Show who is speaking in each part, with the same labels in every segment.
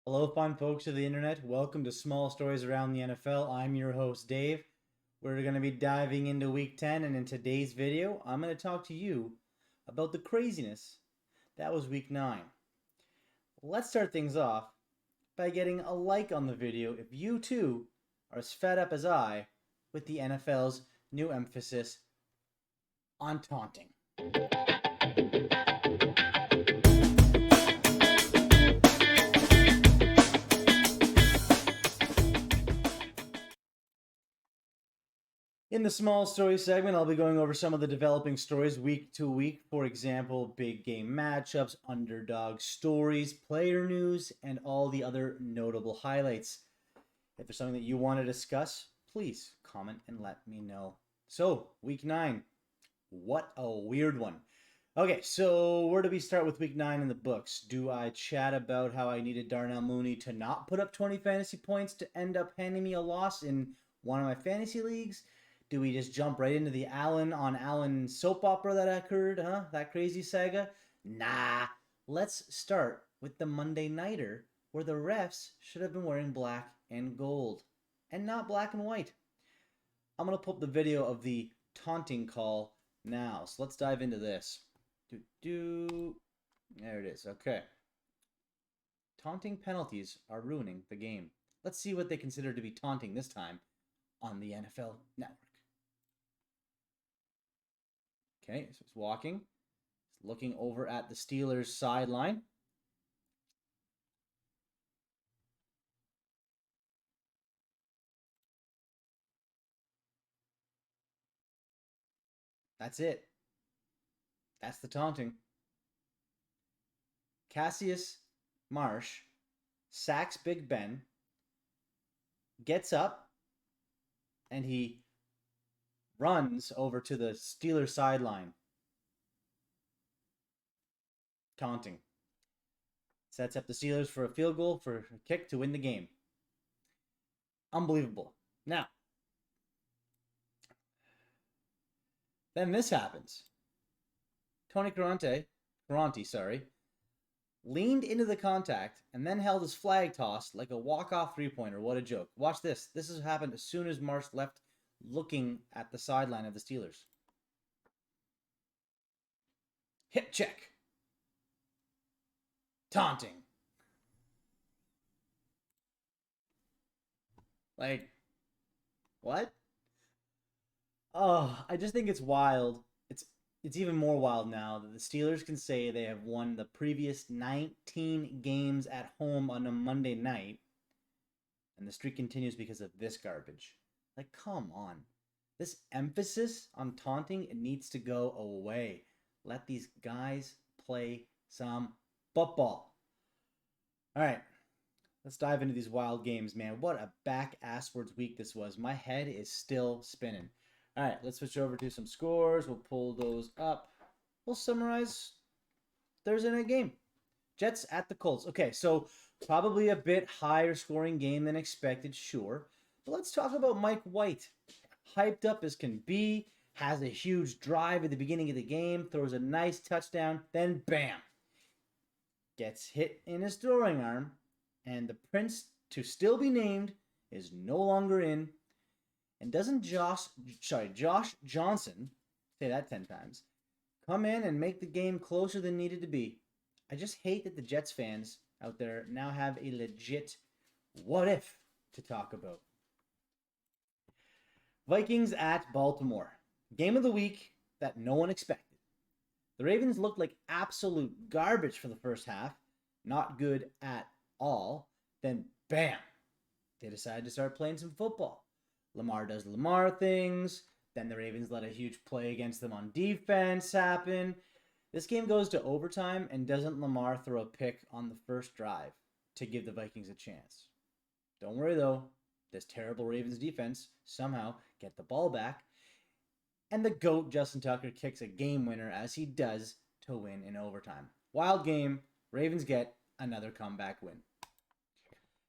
Speaker 1: Hello, fun folks of the internet. Welcome to Small Stories Around the NFL. I'm your host, Dave. We're going to be diving into Week 10, and in today's video, I'm going to talk to you about the craziness that was Week 9. Let's start things off by getting a like on the video if you too are as fed up as I with the NFL's new emphasis on taunting. In the small story segment, I'll be going over some of the developing stories week to week. For example, big game matchups, underdog stories, player news, and all the other notable highlights. If there's something that you want to discuss, please comment and let me know. So, week 9. What a weird one. Okay, so where do we start with week 9 in the books? Do I chat about how I needed Darnell Mooney to not put up 20 fantasy points to end up handing me a loss in one of my fantasy leagues? Do we just jump right into the Allen soap opera that occurred, huh? That crazy saga? Nah. Let's start with the Monday Nighter, where the refs should have been wearing black and gold, and not black and white. I'm going to pull up the video of the taunting call now. So let's dive into this. There it is. Okay. Taunting penalties are ruining the game. Let's see what they consider to be taunting this time on the NFL Network. Okay, so it's walking. It's looking over at the Steelers sideline. That's it. That's the taunting. Cassius Marsh sacks Big Ben, gets up, and he runs over to the Steelers sideline. Taunting. Sets up the Steelers for a field goal, for a kick to win the game. Unbelievable. Now, then this happens. Tony Carante, leaned into the contact and then held his flag tossed like a walk-off three-pointer. What a joke. Watch this. This has happened as soon as Marsh left looking at the sideline of the Steelers. Hip check. Taunting. Like, what? Oh, I just think it's wild. It's even more wild now that the Steelers can say they have won the previous 19 games at home on a Monday night, and the streak continues because of this garbage. Like, come on. This emphasis on taunting, it needs to go away. Let these guys play some football. All right, let's dive into these wild games, man. What a back-asswards week this was. My head is still spinning. All right, let's switch over to some scores. We'll pull those up. We'll summarize Thursday night game. Jets at the Colts. Okay, so probably a bit higher scoring game than expected, sure. But let's talk about Mike White. Hyped up as can be, has a huge drive at the beginning of the game, throws a nice touchdown, then bam, gets hit in his throwing arm, and the prince to still be named is no longer in. And doesn't Josh Johnson, say that 10 times, come in and make the game closer than needed to be? I just hate that the Jets fans out there now have a legit what if to talk about. Vikings at Baltimore. Game of the week that no one expected. The Ravens looked like absolute garbage for the first half. Not good at all. Then, bam, they decided to start playing some football. Lamar does Lamar things. Then the Ravens let a huge play against them on defense happen. This game goes to overtime, and doesn't Lamar throw a pick on the first drive to give the Vikings a chance? Don't worry, though. This terrible Ravens defense somehow get the ball back, and the GOAT, Justin Tucker, kicks a game winner, as he does, to win in overtime. Wild game. Ravens get another comeback win.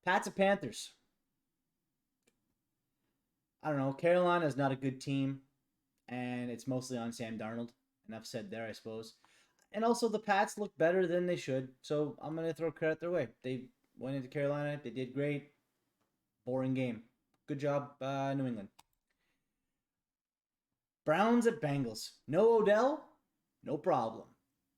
Speaker 1: Pats at Panthers. I don't know. Carolina is not a good team, and it's mostly on Sam Darnold. Enough said there, I suppose. And also, the Pats look better than they should, so I'm going to throw credit their way. They went into Carolina. They did great. Boring game. Good job, New England. Browns at Bengals. No Odell? No problem.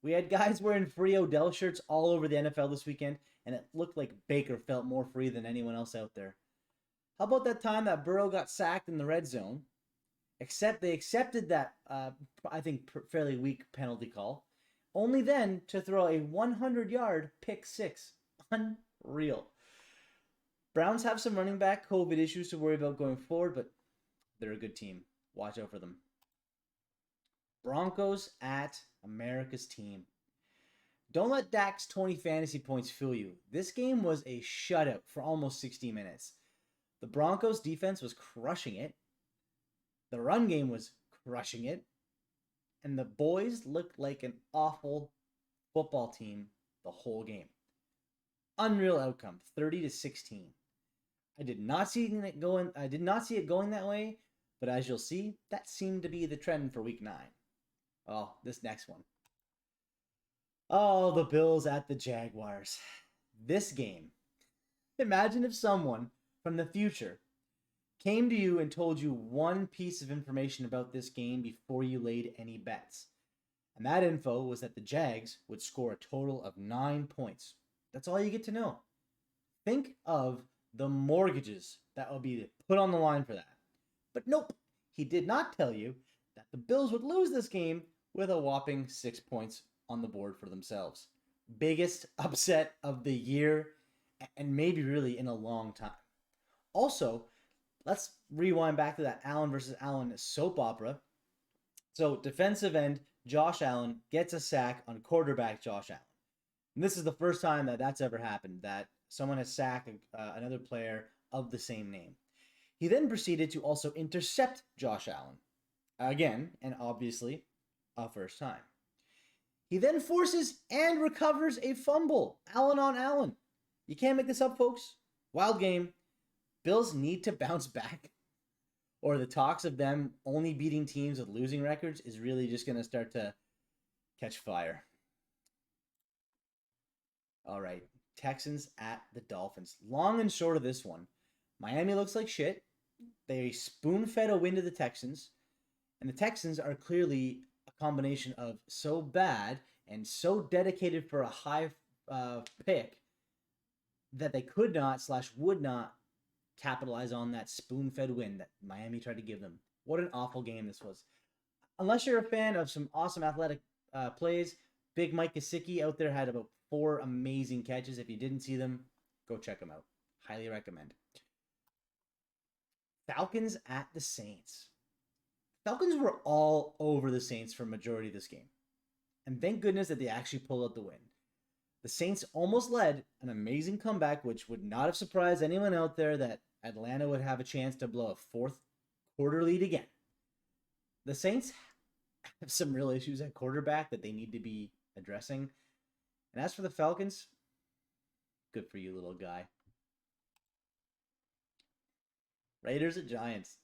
Speaker 1: We had guys wearing free Odell shirts all over the NFL this weekend, and it looked like Baker felt more free than anyone else out there. How about that time that Burrow got sacked in the red zone? Except they accepted that, I think, fairly weak penalty call. Only then to throw a 100-yard pick six. Unreal. Browns have some running back COVID issues to worry about going forward, but they're a good team. Watch out for them. Broncos at America's team. Don't let Dak's 20 fantasy points fool you. This game was a shutout for almost 60 minutes. The Broncos defense was crushing it. The run game was crushing it. And the boys looked like an awful football team the whole game. Unreal outcome, 30-16. I did not see it going that way, but as you'll see, that seemed to be the trend for week 9. Oh, this next one. Oh, the Bills at the Jaguars. This game. Imagine if someone from the future came to you and told you one piece of information about this game before you laid any bets. And that info was that the Jags would score a total of 9 points. That's all you get to know. Think of the mortgages that would be put on the line for that. But nope, he did not tell you that the Bills would lose this game with a whopping 6 points on the board for themselves. Biggest upset of the year, and maybe really in a long time. Also, let's rewind back to that Allen versus Allen soap opera. So defensive end Josh Allen gets a sack on quarterback Josh Allen. And this is the first time that that's ever happened, that someone has sacked another player of the same name. He then proceeded to also intercept Josh Allen. Again, and obviously, a first time. He then forces and recovers a fumble. Allen on Allen. You can't make this up, folks. Wild game. Bills need to bounce back, or the talks of them only beating teams with losing records is really just going to start to catch fire. All right, Texans at the Dolphins. Long and short of this one, Miami looks like shit. They spoon-fed a win to the Texans, and the Texans are clearly a combination of so bad and so dedicated for a high pick that they could not / would not capitalize on that spoon-fed win that Miami tried to give them. What an awful game this was. Unless you're a fan of some awesome athletic plays, Big Mike Gesicki out there had about 4 amazing catches. If you didn't see them, go check them out. Highly recommend. Falcons at the Saints. Falcons were all over the Saints for a majority of this game. And thank goodness that they actually pulled out the win. The Saints almost led an amazing comeback, which would not have surprised anyone out there that Atlanta would have a chance to blow a 4th quarter lead again. The Saints have some real issues at quarterback that they need to be addressing. And as for the Falcons, good for you, little guy. Raiders at Giants.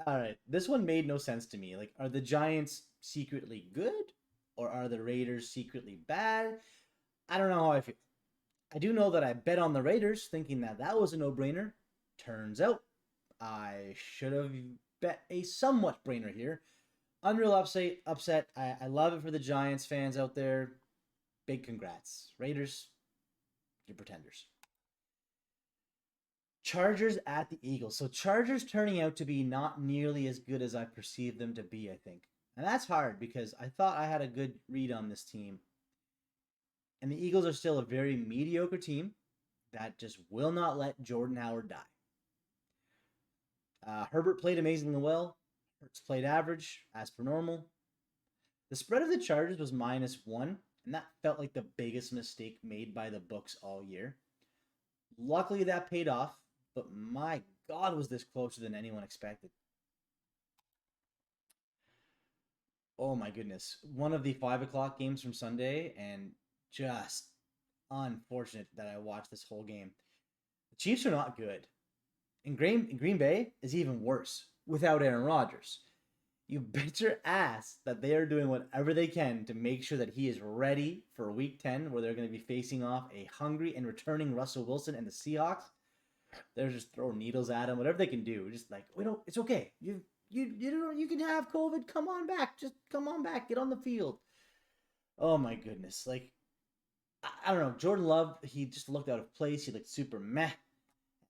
Speaker 1: All right, this one made no sense to me. Like, are the Giants secretly good, or are the Raiders secretly bad? I don't know how I feel. I do know that I bet on the Raiders thinking that that was a no-brainer. Turns out I should have bet a somewhat brainer here. Unreal upset. I love it for the Giants fans out there. Big congrats. Raiders, you're pretenders. Chargers at the Eagles. So Chargers turning out to be not nearly as good as I perceived them to be, I think. And that's hard because I thought I had a good read on this team. And the Eagles are still a very mediocre team that just will not let Jordan Howard die. Herbert played amazingly well. Hurts played average, as per normal. The spread of the Chargers was -1, and that felt like the biggest mistake made by the books all year. Luckily, that paid off, but my God, was this closer than anyone expected. Oh my goodness. One of the 5 o'clock games from Sunday, and just unfortunate that I watched this whole game. The Chiefs are not good. And Green Bay is even worse without Aaron Rodgers. You bet your ass that they are doing whatever they can to make sure that he is ready for Week 10, where they're going to be facing off a hungry and returning Russell Wilson and the Seahawks. They're just throwing needles at him, whatever they can do. Just like, we don't. It's okay. You can have COVID. Come on back. Just come on back. Get on the field. Oh my goodness. Like, I don't know. Jordan Love, he just looked out of place. He looked super meh.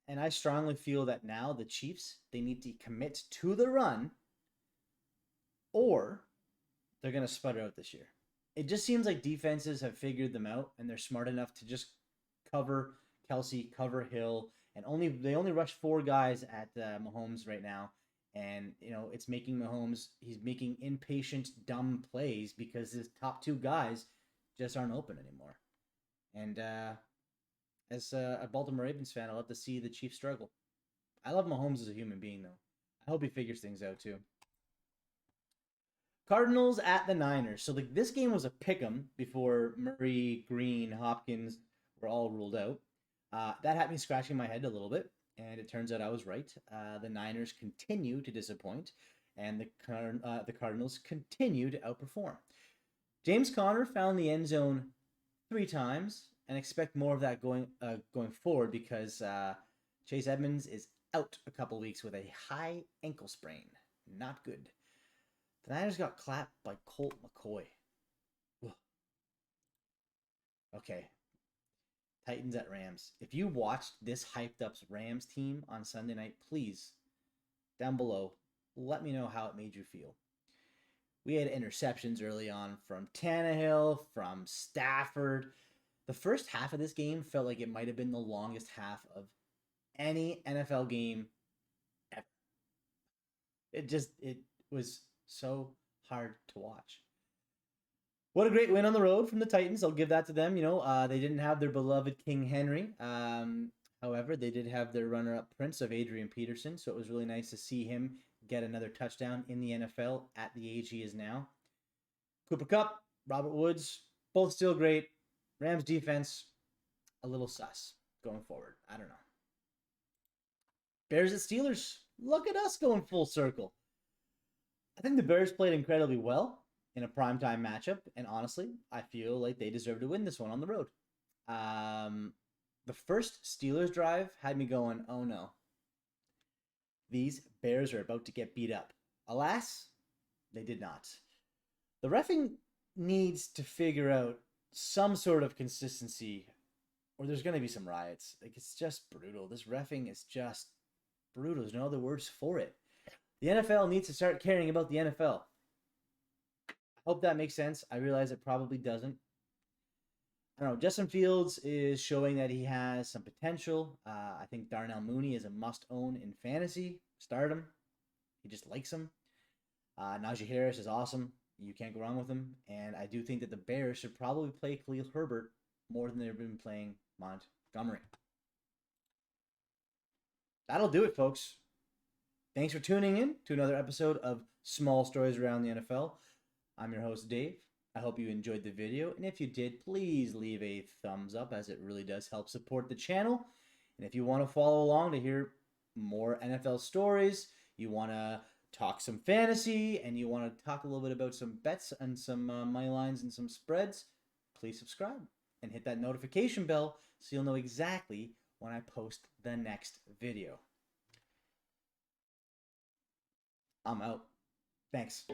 Speaker 1: And I strongly feel that now the Chiefs, they need to commit to the run, or they're going to sputter out this year. It just seems like defenses have figured them out, and they're smart enough to just cover Kelsey, cover Hill, and they only rush 4 guys at Mahomes right now. And, it's making Mahomes, he's making impatient, dumb plays because his top 2 guys just aren't open anymore. And as a Baltimore Ravens fan, I love to see the Chiefs struggle. I love Mahomes as a human being, though. I hope he figures things out, too. Cardinals at the Niners. So this game was a pick'em before Murray, Green, Hopkins were all ruled out. That had me scratching my head a little bit, and it turns out I was right. The Niners continue to disappoint, and the Cardinals continue to outperform. James Conner found the end zone 3 times, and expect more of that going forward because Chase Edmonds is out a couple weeks with a high ankle sprain. Not good. The Niners got clapped by Colt McCoy. Ugh. Okay. Titans at Rams. If you watched this hyped up Rams team on Sunday night, please, down below, let me know how it made you feel. We had interceptions early on from Tannehill, from Stafford. The first half of this game felt like it might have been the longest half of any NFL game ever. It was so hard to watch. What a great win on the road from the Titans. I'll give that to them. They didn't have their beloved King Henry. However, they did have their runner-up prince of Adrian Peterson, so it was really nice to see him get another touchdown in the NFL at the age he is now. Cooper Kupp, Robert Woods, both still great. Rams defense, a little sus going forward. I don't know. Bears at Steelers. Look at us going full circle. I think the Bears played incredibly well in a primetime matchup, and honestly, I feel like they deserve to win this one on the road. The first Steelers drive had me going, oh no. These Bears are about to get beat up. Alas, they did not. The reffing needs to figure out some sort of consistency, or there's going to be some riots. It's just brutal. This reffing is just brutal. There's no other words for it. The NFL needs to start caring about the NFL. I hope that makes sense. I realize it probably doesn't. I don't know. Justin Fields is showing that he has some potential. I think Darnell Mooney is a must-own in fantasy. Start him. He just likes him. Najee Harris is awesome. You can't go wrong with him. And I do think that the Bears should probably play Khalil Herbert more than they've been playing Montgomery. That'll do it, folks. Thanks for tuning in to another episode of Small Stories Around the NFL. I'm your host, Dave. I hope you enjoyed the video, and if you did, please leave a thumbs up, as it really does help support the channel. And if you want to follow along to hear more NFL stories, you want to talk some fantasy, and you want to talk a little bit about some bets and some money lines and some spreads, please subscribe and hit that notification bell so you'll know exactly when I post the next video. I'm out. Thanks.